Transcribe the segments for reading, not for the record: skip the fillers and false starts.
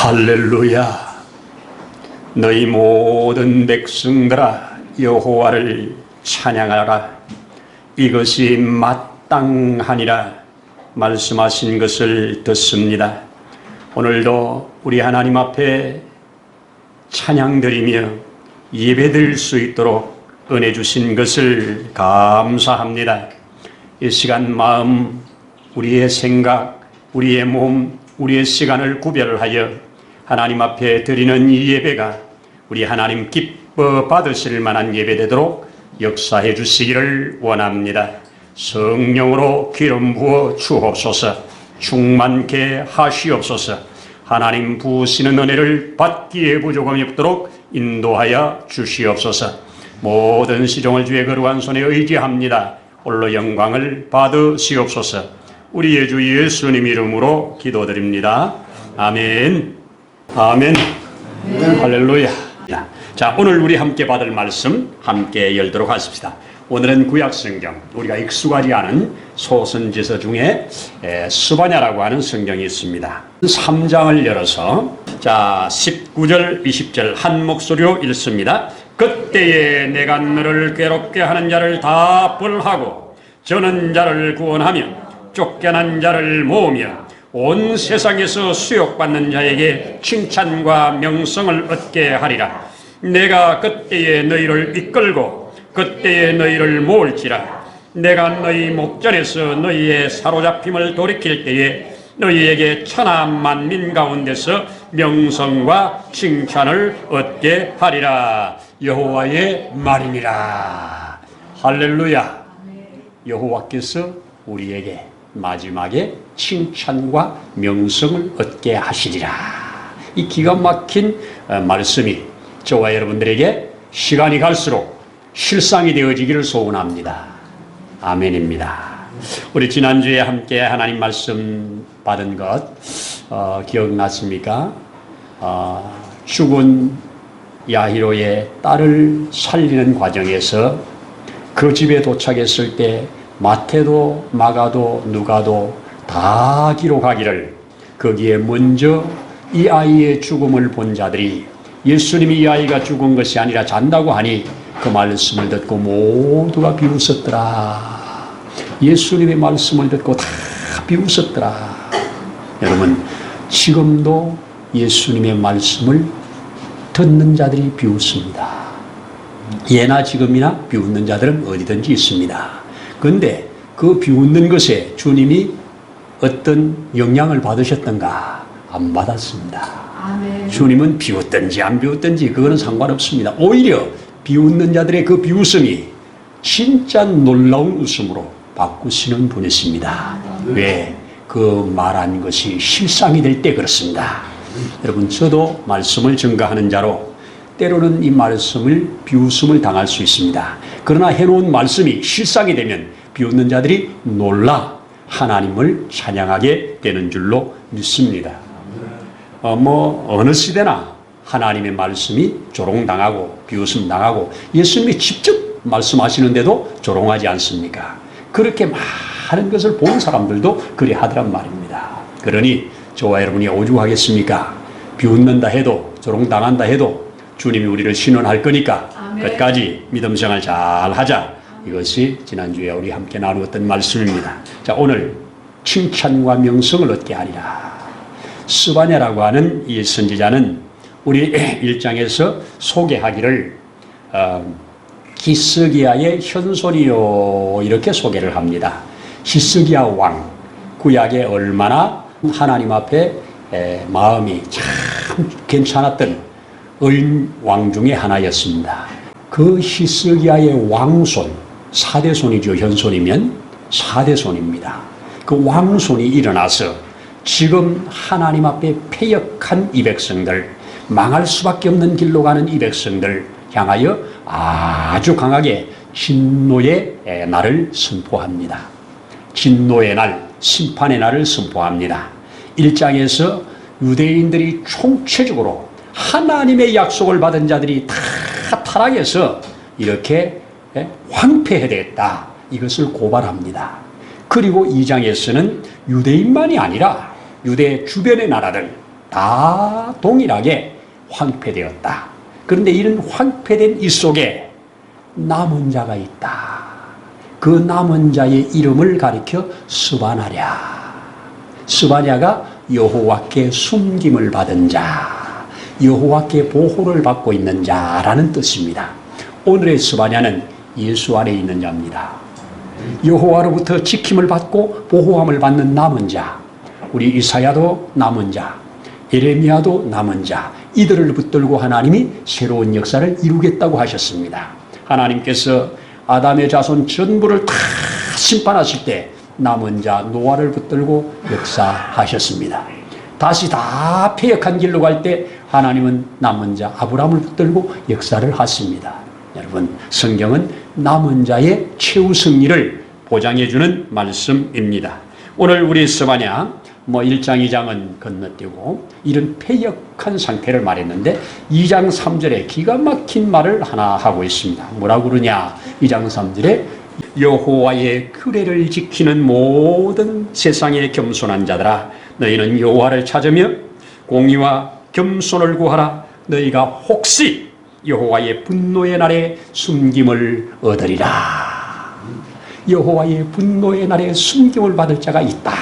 할렐루야. 너희 모든 백성들아 여호와를 찬양하라. 이것이 마땅하니라 말씀하신 것을 듣습니다. 오늘도 우리 하나님 앞에 찬양드리며 예배드릴 수 있도록 은혜 주신 것을 감사합니다. 이 시간 마음, 우리의 생각, 우리의 몸, 우리의 시간을 구별하여 하나님 앞에 드리는 이 예배가 우리 하나님 기뻐 받으실 만한 예배되도록 역사해 주시기를 원합니다. 성령으로 기름 부어 주옵소서. 충만케 하시옵소서. 하나님 부으시는 은혜를 받기에 부족함이 없도록 인도하여 주시옵소서. 모든 시종을 주의 거룩한 손에 의지합니다. 홀로 영광을 받으시옵소서. 우리의 주 예수님 이름으로 기도드립니다. 아멘. 아멘. 할렐루야. 자, 오늘 우리 함께 받을 말씀 함께 열도록 하십시다. 오늘은 구약성경, 우리가 익숙하지 않은 소선지서 중에 스바냐라고 하는 성경이 있습니다. 3장을 열어서 자 19절 20절 한 목소리로 읽습니다. 그때에 내가 너를 괴롭게 하는 자를 다 벌하고 저는 자를 구원하며 쫓겨난 자를 모으며 온 세상에서 수욕받는 자에게 칭찬과 명성을 얻게 하리라. 내가 그때에 너희를 이끌고 그때에 너희를 모을지라. 내가 너희 목전에서 너희의 사로잡힘을 돌이킬 때에 너희에게 천하 만민 가운데서 명성과 칭찬을 얻게 하리라. 여호와의 말이니라. 할렐루야. 여호와께서 우리에게 마지막에 칭찬과 명성을 얻게 하시리라. 이 기가 막힌 말씀이 저와 여러분들에게 시간이 갈수록 실상이 되어지기를 소원합니다. 아멘입니다. 우리 지난주에 함께 하나님 말씀 받은 것 기억났습니까? 죽은 야히로의 딸을 살리는 과정에서 그 집에 도착했을 때 마태도 마가도 누가도 다 기록하기를 거기에 먼저 이 아이의 죽음을 본 자들이 예수님이 이 아이가 죽은 것이 아니라 잔다고 하니 그 말씀을 듣고 모두가 비웃었더라. 예수님의 말씀을 듣고 다 비웃었더라. 여러분, 지금도 예수님의 말씀을 듣는 자들이 비웃습니다. 예나 지금이나 비웃는 자들은 어디든지 있습니다. 그런데 그 비웃는 것에 주님이 어떤 영향을 받으셨던가? 안 받았습니다. 아멘. 주님은 비웃든지 안 비웃든지 그거는 상관없습니다. 오히려 비웃는 자들의 그 비웃음이 진짜 놀라운 웃음으로 바꾸시는 분이십니다. 왜? 그 말한 것이 실상이 될 때 그렇습니다. 여러분, 저도 말씀을 증거하는 자로 때로는 이 말씀을 비웃음을 당할 수 있습니다. 그러나 해놓은 말씀이 실상이 되면 비웃는 자들이 놀라 하나님을 찬양하게 되는 줄로 믿습니다. 어느 시대나 하나님의 말씀이 조롱당하고 비웃음 당하고 예수님이 직접 말씀하시는데도 조롱하지 않습니까? 그렇게 많은 것을 본 사람들도 그리 하더란 말입니다. 그러니 저와 여러분이 오죽하겠습니까? 비웃는다 해도 조롱당한다 해도 주님이 우리를 신원할 거니까 아멘. 끝까지 믿음 생활 잘 하자. 이것이 지난주에 우리 함께 나누었던 말씀입니다. 자, 오늘 칭찬과 명성을 얻게 하리라. 스바냐라고 하는 이 선지자는 우리 1장에서 소개하기를 히스기야의 현손이요 이렇게 소개를 합니다. 히스기야 왕, 구약에 얼마나 하나님 앞에 마음이 참 괜찮았던 왕 중에 하나였습니다. 그 히스기야의 왕손, 4대손이죠. 현손이면 4대손입니다. 그 왕손이 일어나서 지금 하나님 앞에 패역한 이 백성들, 망할 수밖에 없는 길로 가는 이 백성들 향하여 아주 강하게 진노의 날을 선포합니다. 진노의 날, 심판의 날을 선포합니다. 1장에서 유대인들이 총체적으로 하나님의 약속을 받은 자들이 다 타락해서 이렇게 황폐해야 되겠다. 이것을 고발합니다. 그리고 2장에서는 유대인만이 아니라 유대 주변의 나라들, 다 동일하게 황폐되었다. 그런데 이런 황폐된 이 속에 남은 자가 있다. 그 남은 자의 이름을 가리켜 스바냐랴. 스바냐가 여호와께 숨김을 받은 자, 여호와께 보호를 받고 있는 자라는 뜻입니다. 오늘의 스바냐는 예수 안에 있는 자입니다. 여호와로부터 지킴을 받고 보호함을 받는 남은 자, 우리 이사야도 남은 자, 예레미야도 남은 자, 이들을 붙들고 하나님이 새로운 역사를 이루겠다고 하셨습니다. 하나님께서 아담의 자손 전부를 다 심판하실 때 남은 자 노아를 붙들고 역사하셨습니다. 다시 다 폐역한 길로 갈 때 하나님은 남은 자 아브라함을 붙들고 역사를 하십니다. 여러분, 성경은 남은 자의 최후 승리를 보장해주는 말씀입니다. 오늘 우리 스바냐 1장, 2장은 건너뛰고 이런 폐역한 상태를 말했는데 2장 3절에 기가 막힌 말을 하나 하고 있습니다. 뭐라고 그러냐? 2장 3절에 여호와의 규례를 지키는 모든 세상의 겸손한 자들아, 너희는 여호와를 찾으며 공의와 겸손을 구하라. 너희가 혹시 여호와의 분노의 날에 숨김을 얻으리라. 여호와의 분노의 날에 숨김을 받을 자가 있다.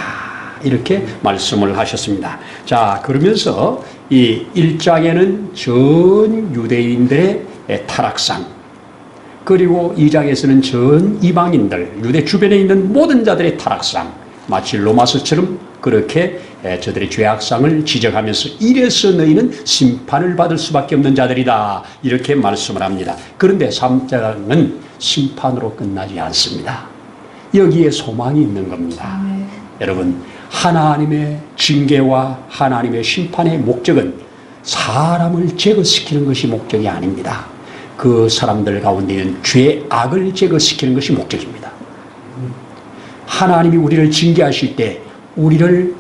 이렇게 말씀을 하셨습니다. 자, 그러면서 이 1장에는 전 유대인들의 타락상, 그리고 2장에서는 전 이방인들, 유대 주변에 있는 모든 자들의 타락상, 마치 로마서처럼 그렇게 저들의 죄악상을 지적하면서 이래서 너희는 심판을 받을 수밖에 없는 자들이다. 이렇게 말씀을 합니다. 그런데 3장은 심판으로 끝나지 않습니다. 여기에 소망이 있는 겁니다. 여러분, 하나님의 징계와 하나님의 심판의 목적은 사람을 제거시키는 것이 목적이 아닙니다. 그 사람들 가운데 있는 죄악을 제거시키는 것이 목적입니다. 하나님이 우리를 징계하실 때 우리를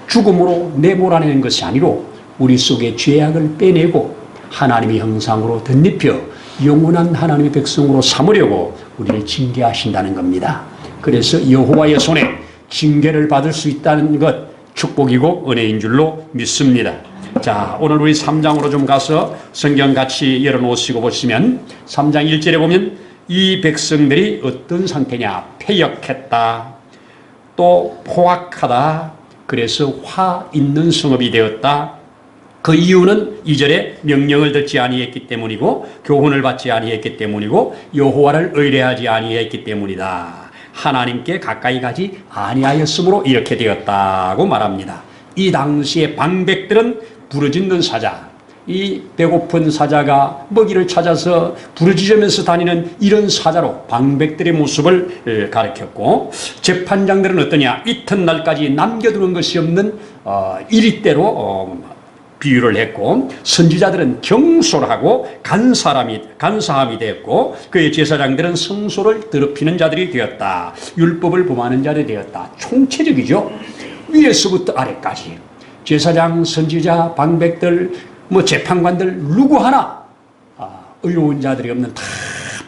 죽음으로 내몰아내는 것이 아니로 우리 속의 죄악을 빼내고 하나님의 형상으로 덧입혀 영원한 하나님의 백성으로 삼으려고 우리를 징계하신다는 겁니다. 그래서 여호와의 손에 징계를 받을 수 있다는 것 축복이고 은혜인 줄로 믿습니다. 자, 오늘 우리 3장으로 좀 가서 성경 같이 열어놓으시고 보시면 3장 1절에 보면 이 백성들이 어떤 상태냐? 폐역했다, 또 포악하다, 그래서 화 있는 성읍이 되었다. 그 이유는 2절에 명령을 듣지 아니했기 때문이고 교훈을 받지 아니했기 때문이고 여호와를 의뢰하지 아니했기 때문이다. 하나님께 가까이 가지 아니하였으므로 이렇게 되었다고 말합니다. 이 당시의 방백들은 부르짖는 사자, 이 배고픈 사자가 먹이를 찾아서 부르짖으면서 다니는 이런 사자로 방백들의 모습을 가리켰고, 재판장들은 어떠냐? 이튿날까지 남겨두는 것이 없는 이리대로 비유를 했고, 선지자들은 경솔하고 간사함이 되었고, 그의 제사장들은 성소를 더럽히는 자들이 되었다. 율법을 범하는 자들이 되었다. 총체적이죠. 위에서부터 아래까지 제사장, 선지자, 방백들, 재판관들 누구 하나 의로운 자들이 없는 다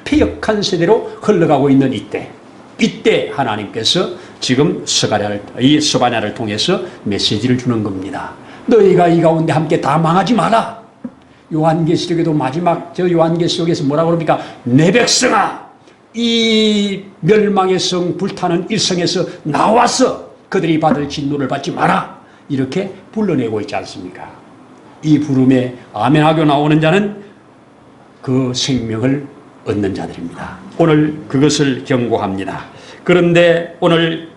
폐역한 세대로 흘러가고 있는 이때 하나님께서 지금 이 스바냐를 통해서 메시지를 주는 겁니다. 너희가 이 가운데 함께 다 망하지 마라. 요한계시록에도 마지막 요한계시록에서 뭐라고 그럽니까? 내 백성아, 이 멸망의 성 불타는 일성에서 나와서 그들이 받을 진노를 받지 마라. 이렇게 불러내고 있지 않습니까? 이 부름에 아멘하고 나오는 자는 그 생명을 얻는 자들입니다. 오늘 그것을 경고합니다. 그런데 오늘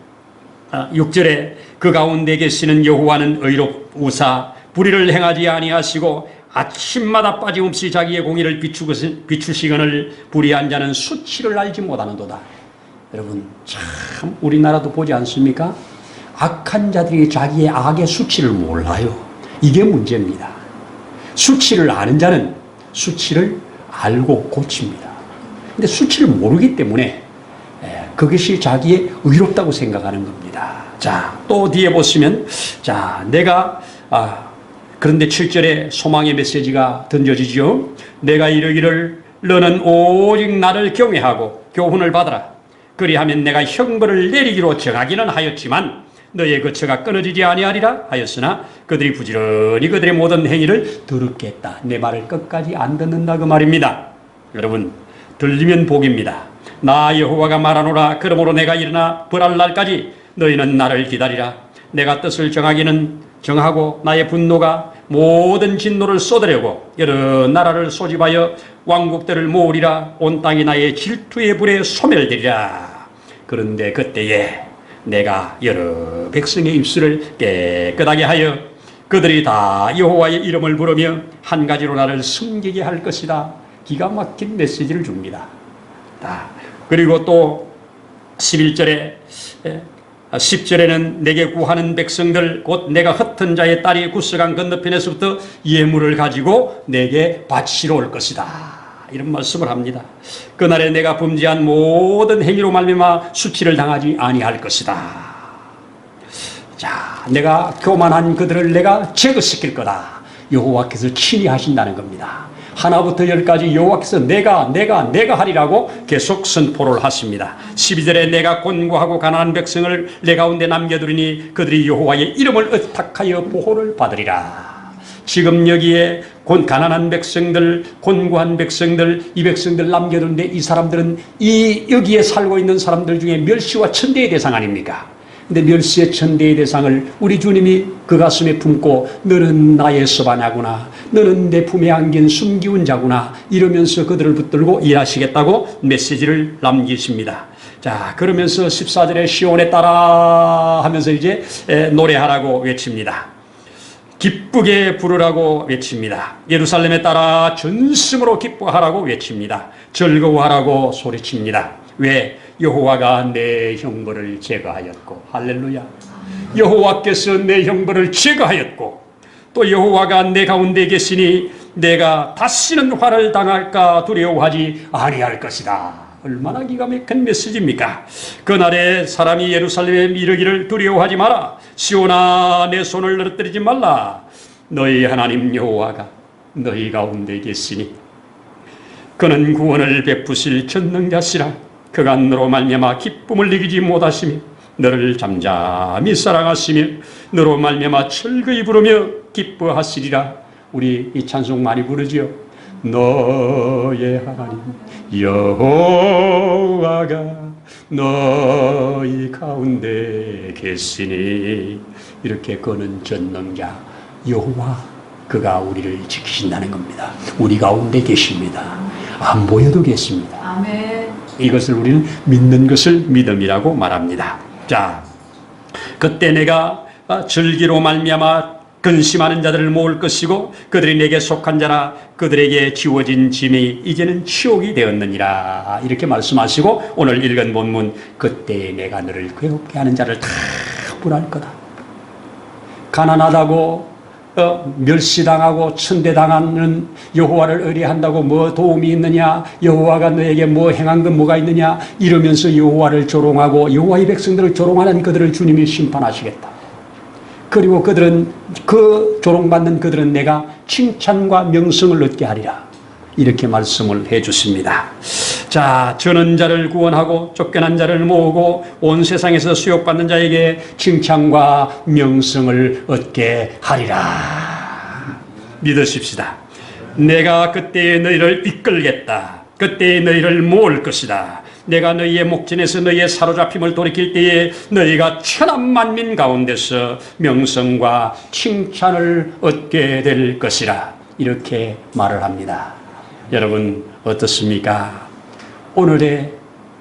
6절에 그 가운데 계시는 여호와는 의롭우사 불의를 행하지 아니하시고 아침마다 빠짐없이 자기의 공의를 비추시거늘 불의한 자는 수치를 알지 못하는도다. 여러분, 참 우리나라도 보지 않습니까? 악한 자들이 자기의 악의 수치를 몰라요. 이게 문제입니다. 수치를 아는 자는 수치를 알고 고칩니다. 근데 수치를 모르기 때문에 그것이 자기의 의롭다고 생각하는 겁니다. 자, 또 뒤에 보시면, 자, 그런데 7절에 소망의 메시지가 던져지죠. 내가 이르기를 너는 오직 나를 경외하고 교훈을 받아라. 그리하면 내가 형벌을 내리기로 정하기는 하였지만 너의 거처가 끊어지지 아니하리라 하였으나 그들이 부지런히 그들의 모든 행위를 더럽겠다. 내 말을 끝까지 안 듣는다 그 말입니다. 여러분, 들리면 복입니다. 나 여호와가 말하노라. 그러므로 내가 일어나 벌할 날까지 너희는 나를 기다리라. 내가 뜻을 정하고 나의 분노가 모든 진노를 쏟으려고 여러 나라를 소집하여 왕국들을 모으리라. 온 땅이 나의 질투의 불에 소멸되리라. 그런데 그때에 내가 여러 백성의 입술을 깨끗하게 하여 그들이 다 여호와의 이름을 부르며 한 가지로 나를 숨기게 할 것이다. 기가 막힌 메시지를 줍니다. 그리고 또 10절에는 내게 구하는 백성들 곧 내가 흩은 자의 딸이 구스강 건너편에서부터 예물을 가지고 내게 바치러 올 것이다. 이런 말씀을 합니다. 그날에 내가 범죄한 모든 행위로 말미암아 수치를 당하지 아니할 것이다. 자, 내가 교만한 그들을 내가 제거시킬 거다. 여호와께서 친히 하신다는 겁니다. 하나부터 열까지 여호와께서 내가 하리라고 계속 선포를 하십니다. 12절에 내가 곤고하고 가난한 백성을 내 가운데 남겨두리니 그들이 여호와의 이름을 의탁하여 보호를 받으리라. 지금 여기에 가난한 백성들, 곤고한 백성들, 이 백성들 남겨두는데 이 사람들은 여기에 살고 있는 사람들 중에 멸시와 천대의 대상 아닙니까? 근데 멸시의 천대의 대상을 우리 주님이 그 가슴에 품고 너는 나의 서바냐구나, 너는 내 품에 안긴 숨기운 자구나 이러면서 그들을 붙들고 일하시겠다고 메시지를 남기십니다. 자, 그러면서 14절에 시온에 따라 하면서 이제 노래하라고 외칩니다. 기쁘게 부르라고 외칩니다. 예루살렘에 따라 전심으로 기뻐하라고 외칩니다. 즐거워하라고 소리칩니다. 왜? 여호와가 내 형벌을 제거하였고, 할렐루야. 여호와께서 내 형벌을 제거하였고 또 여호와가 내 가운데 계시니 내가 다시는 화를 당할까 두려워하지 아니할 것이다. 얼마나 기가 막힌 메시지입니까? 그날에 사람이 예루살렘에 이르기를 두려워하지 마라. 시온아 내 손을 늘어뜨리지 말라. 너희 하나님 여호와가 너희 가운데 계시니 그는 구원을 베푸실 전능자시라. 그가 너로 말미암아 기쁨을 느끼지 못하시며 너를 잠잠히 사랑하시며 너로 말미암아 즐거이 부르며 기뻐하시리라. 우리 이 찬송 많이 부르지요. 너의 하나님 여호와가 너희 가운데 계시니 이렇게 그는 전능자 여호와 그가 우리를 지키신다는 겁니다. 우리 가운데 계십니다. 안 보여도 계십니다. 아멘. 이것을 우리는 믿는 것을 믿음이라고 말합니다. 자, 그때 내가 절기로 말미암아 근심하는 자들을 모을 것이고 그들이 내게 속한 자라 그들에게 지워진 짐이 이제는 치욕이 되었느니라. 이렇게 말씀하시고 오늘 읽은 본문 그때 내가 너를 괴롭게 하는 자를 다 분할 거다. 가난하다고 멸시당하고 천대당하는 여호와를 의뢰한다고 뭐 도움이 있느냐, 여호와가 너에게 뭐 행한 건 뭐가 있느냐 이러면서 여호와를 조롱하고 여호와의 백성들을 조롱하는 그들을 주님이 심판하시겠다. 그리고 그들은 그 조롱받는 그들은 내가 칭찬과 명성을 얻게 하리라. 이렇게 말씀을 해 주십니다. 자, 저는 자를 구원하고 쫓겨난 자를 모으고 온 세상에서 수욕받는 자에게 칭찬과 명성을 얻게 하리라. 믿으십시다. 내가 그때에 너희를 이끌겠다. 그때에 너희를 모을 것이다. 내가 너희의 목전에서 너희의 사로잡힘을 돌이킬 때에 너희가 천한 만민 가운데서 명성과 칭찬을 얻게 될 것이라. 이렇게 말을 합니다. 여러분 어떻습니까? 오늘의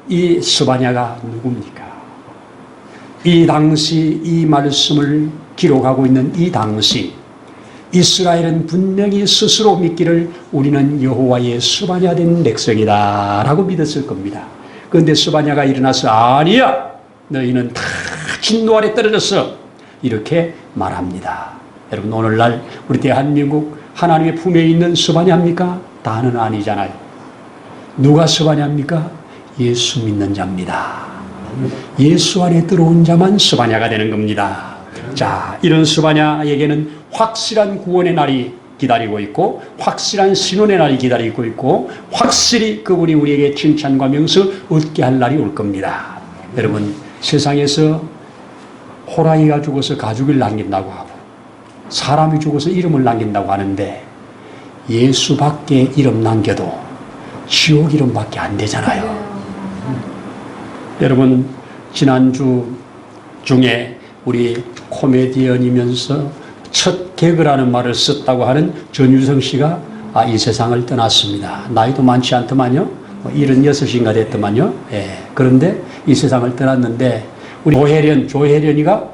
이 스바냐가 누굽니까? 이 당시 이 말씀을 기록하고 있는 이 당시 이스라엘은 분명히 스스로 믿기를 우리는 여호와의 스바냐 된 백성이다 라고 믿었을 겁니다. 그런데 스바냐가 일어나서 아니야, 너희는 다 진노 아래 떨어졌어, 이렇게 말합니다. 여러분 오늘날 우리 대한민국 하나님의 품에 있는 스바냐입니까? 다는 아니잖아요. 누가 스바냐입니까? 예수 믿는 자입니다. 예수 안에 들어온 자만 스바냐가 되는 겁니다. 자, 이런 스바냐에게는 확실한 구원의 날이 기다리고 있고 확실한 신원의 날이 기다리고 있고 확실히 그분이 우리에게 칭찬과 명성을 얻게 할 날이 올 겁니다. 여러분 세상에서 호랑이가 죽어서 가죽을 남긴다고 하고 사람이 죽어서 이름을 남긴다고 하는데 예수밖에 이름 남겨도 지옥 이름밖에 안 되잖아요. 여러분 지난주 중에 우리 코미디언이면서 첫 개그라는 말을 썼다고 하는 전유성 씨가 이 세상을 떠났습니다. 나이도 많지 않더만요. 76인가 됐더만요. 예. 그런데 이 세상을 떠났는데 우리 조혜련이가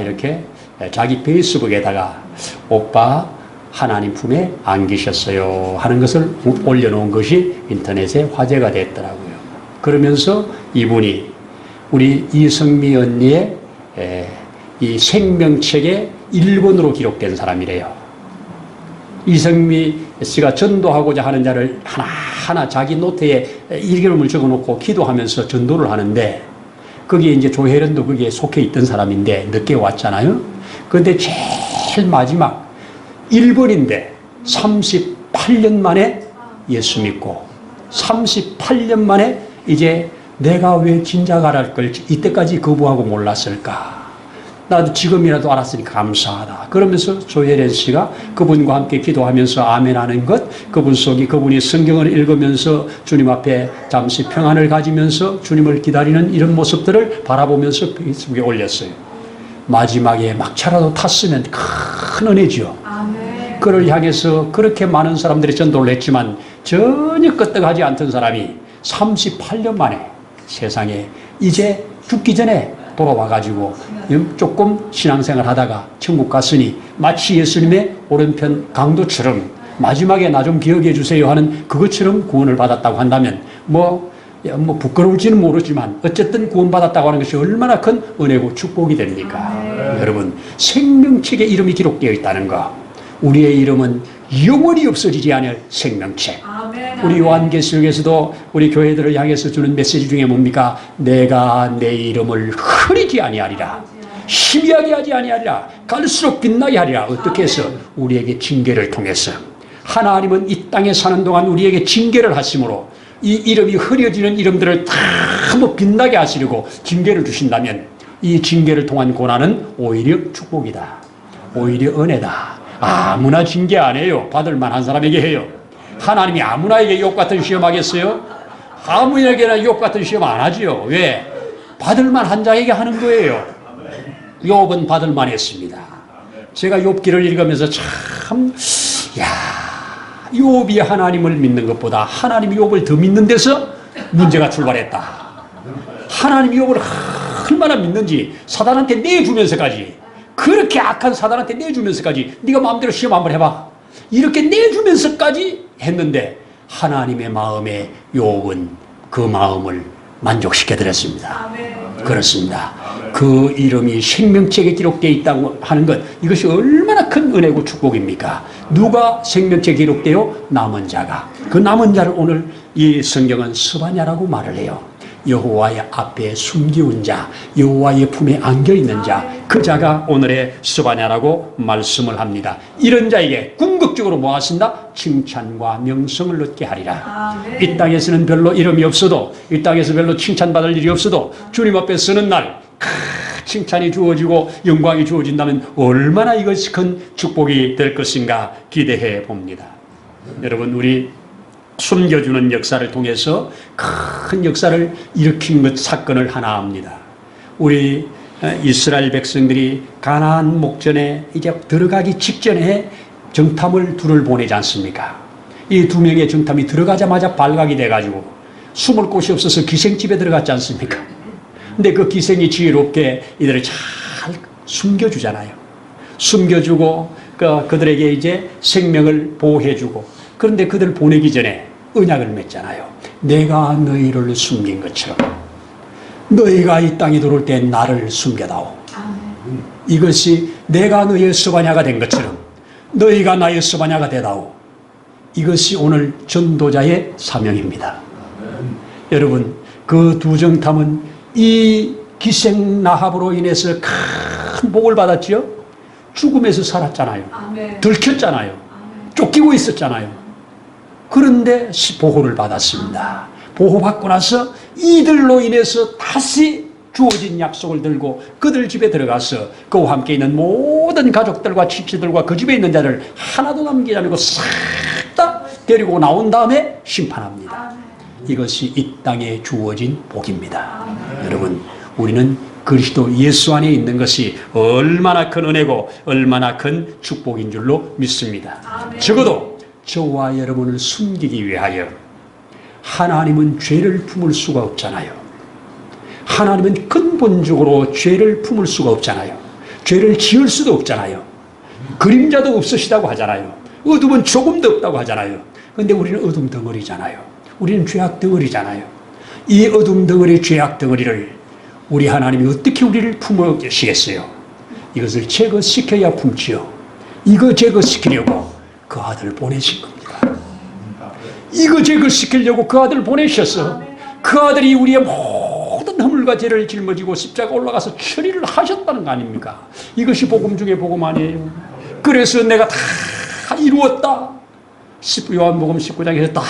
이렇게 자기 페이스북에다가 오빠 하나님 품에 안기셨어요 하는 것을 올려놓은 것이 인터넷에 화제가 됐더라고요. 그러면서 이분이 우리 이성미 언니의 이 생명책에 1번으로 기록된 사람이래요. 이성미 씨가 전도하고자 하는 자를 하나하나 자기 노트에 이름을 적어놓고 기도하면서 전도를 하는데 거기에 이제 조혜련도 거기에 속해 있던 사람인데 늦게 왔잖아요. 그런데 제일 마지막 1번인데 38년 만에 예수 믿고 38년 만에 이제 내가 왜 진작할 걸 이때까지 거부하고 몰랐을까. 나도 지금이라도 알았으니까 감사하다. 그러면서 조혜련 씨가 그분과 함께 기도하면서 아멘하는 것, 그분 속에 그분이 성경을 읽으면서 주님 앞에 잠시 평안을 가지면서 주님을 기다리는 이런 모습들을 바라보면서 페이스북에 올렸어요. 마지막에 막차라도 탔으면 큰 은혜지요. 아멘. 그를 향해서 그렇게 많은 사람들이 전도를 했지만 전혀 끄떡하지 않던 사람이 38년 만에 세상에 이제 죽기 전에 돌아와가지고 조금 신앙생활 하다가 천국 갔으니 마치 예수님의 오른편 강도처럼 마지막에 나 좀 기억해 주세요 하는 그것처럼 구원을 받았다고 한다면 뭐 부끄러울지는 모르지만 어쨌든 구원받았다고 하는 것이 얼마나 큰 은혜고 축복이 됩니까? 여러분 생명책에 이름이 기록되어 있다는 거, 우리의 이름은 영원히 없어지지 않을 생명책. 우리 요한계시록에서도 우리 교회들을 향해서 주는 메시지 중에 뭡니까? 내가 내 이름을 흐리지 아니하리라, 희미하게 하지 아니하리라, 갈수록 빛나게 하리라. 어떻게 해서? 우리에게 징계를 통해서. 하나님은 이 땅에 사는 동안 우리에게 징계를 하심으로 이 이름이 흐려지는 이름들을 다 빛나게 하시려고 징계를 주신다면 이 징계를 통한 고난은 오히려 축복이다, 오히려 은혜다. 아무나 징계 안 해요. 받을 만한 사람에게 해요. 하나님이 아무나에게 욥 같은 시험 하겠어요? 아무에게나 욥 같은 시험 안 하지요. 왜? 받을 만한 자에게 하는 거예요. 욥은 받을 만했습니다. 제가 욥기를 읽으면서 참 욥이 하나님을 믿는 것보다 하나님이 욥을 더 믿는 데서 문제가 출발했다. 하나님이 욥을 얼마나 믿는지 사단한테 내주면서까지, 그렇게 악한 사단한테 내주면서까지 네가 마음대로 시험 한번 해봐, 이렇게 내주면서까지 했는데 하나님의 마음에 욥은 그 마음을 만족시켜드렸습니다. 그렇습니다. 그 이름이 생명책에 기록되어 있다고 하는 것, 이것이 얼마나 큰 은혜고 축복입니까? 누가 생명책에 기록되어? 남은 자가. 그 남은 자를 오늘 이 성경은 스바냐라고 말을 해요. 여호와의 앞에 숨기운 자, 여호와의 품에 안겨있는 자, 그 자가 오늘의 스바냐라고 말씀을 합니다. 이런 자에게 궁극적으로 뭐 하신다? 칭찬과 명성을 얻게 하리라. 이 땅에서는 별로 이름이 없어도, 이 땅에서 별로 칭찬받을 일이 없어도 주님 앞에 서는 날 칭찬이 주어지고 영광이 주어진다면 얼마나 이것이 큰 축복이 될 것인가 기대해 봅니다. 여러분, 우리 숨겨주는 역사를 통해서 큰 역사를 일으킨 것, 사건을 하나 합니다. 우리 이스라엘 백성들이 가나안 목전에 이제 들어가기 직전에 정탐을 둘을 보내지 않습니까? 이 두 명의 정탐이 들어가자마자 발각이 돼가지고 숨을 곳이 없어서 기생집에 들어갔지 않습니까? 근데 그 기생이 지혜롭게 이들을 잘 숨겨주잖아요. 숨겨주고 그들에게 이제 생명을 보호해주고, 그런데 그들 보내기 전에 언약을 맺잖아요. 내가 너희를 숨긴 것처럼 너희가 이 땅에 들어올 때 나를 숨겨다오. 이것이 내가 너희의 스바냐가 된 것처럼 너희가 나의 스바냐가 되다오. 이것이 오늘 전도자의 사명입니다. 여러분, 그 두 정탐은 이 기생 라합으로 인해서 큰 복을 받았지요. 죽음에서 살았잖아요. 들켰잖아요. 쫓기고 있었잖아요. 그런데 보호를 받았습니다. 보호받고 나서 이들로 인해서 다시 주어진 약속을 들고 그들 집에 들어가서 그와 함께 있는 모든 가족들과 집시들과 그 집에 있는 자를 하나도 남기지 않고 싹 다 데리고 나온 다음에 심판합니다. 이것이 이 땅에 주어진 복입니다. 여러분, 우리는 그리스도 예수 안에 있는 것이 얼마나 큰 은혜고 얼마나 큰 축복인 줄로 믿습니다. 적어도 저와 여러분을 숨기기 위하여 하나님은 죄를 품을 수가 없잖아요. 하나님은 근본적으로 죄를 품을 수가 없잖아요. 죄를 지을 수도 없잖아요. 그림자도 없으시다고 하잖아요. 어둠은 조금도 없다고 하잖아요. 그런데 우리는 어둠 덩어리잖아요. 우리는 죄악 덩어리잖아요. 이 어둠 덩어리, 죄악 덩어리를 우리 하나님이 어떻게 우리를 품어 계시겠어요? 이것을 제거시켜야 품지요. 이거 제거시키려고 그 아들을 보내신 겁니다. 이거 제거시키려고 그 아들을 보내셔서 그 아들이 우리의 모든 허물과 죄를 짊어지고 십자가 올라가서 처리를 하셨다는 거 아닙니까? 이것이 복음 중에 복음 아니에요. 그래서 내가 다 이루었다. 요한복음 19장에서 다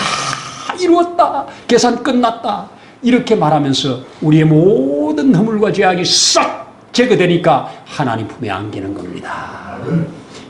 이루었다. 계산 끝났다. 이렇게 말하면서 우리의 모든 허물과 죄악이 싹 제거되니까 하나님 품에 안기는 겁니다.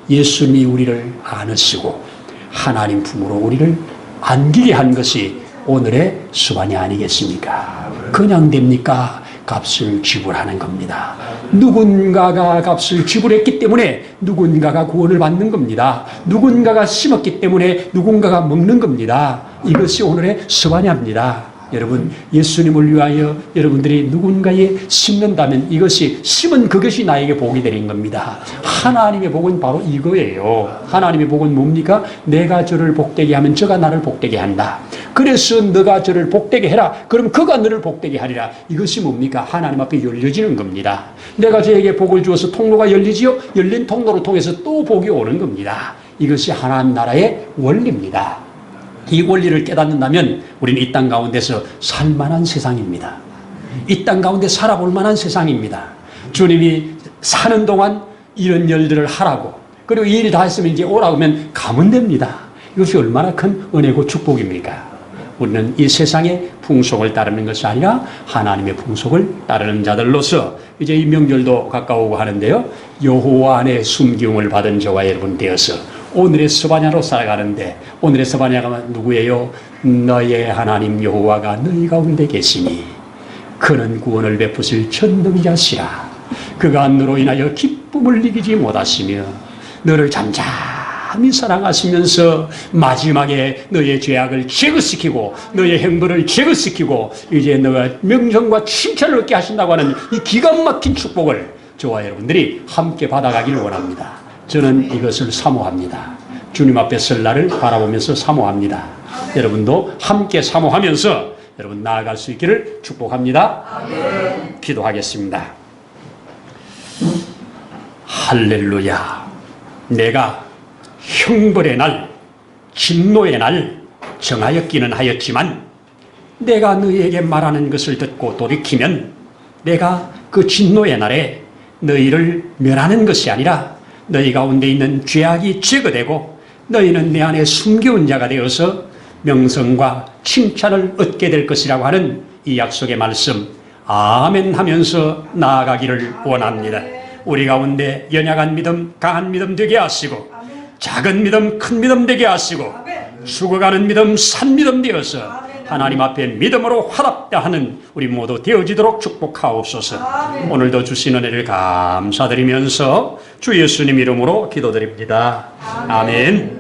예수님이 우리를 안으시고 하나님 품으로 우리를 안기게 한 것이 오늘의 수반이 아니겠습니까? 그냥 됩니까? 값을 지불하는 겁니다. 누군가가 값을 지불했기 때문에 누군가가 구원을 받는 겁니다. 누군가가 심었기 때문에 누군가가 먹는 겁니다. 이것이 오늘의 수반이합니다. 여러분, 예수님을 위하여 여러분들이 누군가에 심는다면 이것이 심은 그것이 나에게 복이 되는 겁니다. 하나님의 복은 바로 이거예요. 하나님의 복은 뭡니까? 내가 저를 복되게 하면 저가 나를 복되게 한다. 그래서 너가 저를 복되게 해라. 그럼 그가 너를 복되게 하리라. 이것이 뭡니까? 하나님 앞에 열려지는 겁니다. 내가 저에게 복을 주어서 통로가 열리지요. 열린 통로를 통해서 또 복이 오는 겁니다. 이것이 하나님 나라의 원리입니다. 이 원리를 깨닫는다면 우리는 이 땅 가운데서 살만한 세상입니다. 이 땅 가운데 살아볼 만한 세상입니다. 주님이 사는 동안 이런 일들을 하라고, 그리고 이 일이 다 했으면 이제 오라고 하면 가면 됩니다. 이것이 얼마나 큰 은혜고 축복입니까? 우리는 이 세상의 풍속을 따르는 것이 아니라 하나님의 풍속을 따르는 자들로서 이제 이 명절도 가까우고 하는데요. 여호와 안에 숨기움을 받은 저와 여러분 되어서 오늘의 스바냐로 살아가는데, 오늘의 스바냐가 누구예요? 너의 하나님 여호와가 너희 가운데 계시니 그는 구원을 베푸실 전능자시라. 그가 너로 인하여 기쁨을 이기지 못하시며 너를 잠잠히 사랑하시면서 마지막에 너의 죄악을 제거시키고 너의 행보를 제거시키고 이제 너가 명성과 칭찬을 얻게 하신다고 하는 이 기가 막힌 축복을 저와 여러분들이 함께 받아가기를 원합니다. 저는 이것을 사모합니다. 주님 앞에 설 날을 바라보면서 사모합니다. 여러분도 함께 사모하면서 여러분 나아갈 수 있기를 축복합니다. 아멘. 기도하겠습니다. 할렐루야. 내가 형벌의 날, 진노의 날 정하였기는 하였지만 내가 너희에게 말하는 것을 듣고 돌이키면 내가 그 진노의 날에 너희를 멸하는 것이 아니라 너희 가운데 있는 죄악이 제거되고 너희는 내 안에 숨겨온 자가 되어서 명성과 칭찬을 얻게 될 것이라고 하는 이 약속의 말씀 아멘 하면서 나아가기를 원합니다. 우리 가운데 연약한 믿음, 강한 믿음 되게 하시고 작은 믿음, 큰 믿음 되게 하시고 죽어가는 믿음, 산 믿음 되어서 하나님 앞에 믿음으로 화답하는 우리 모두 되어지도록 축복하옵소서. 오늘도 주신 은혜를 감사드리면서 주 예수님 이름으로 기도드립니다. 아멘.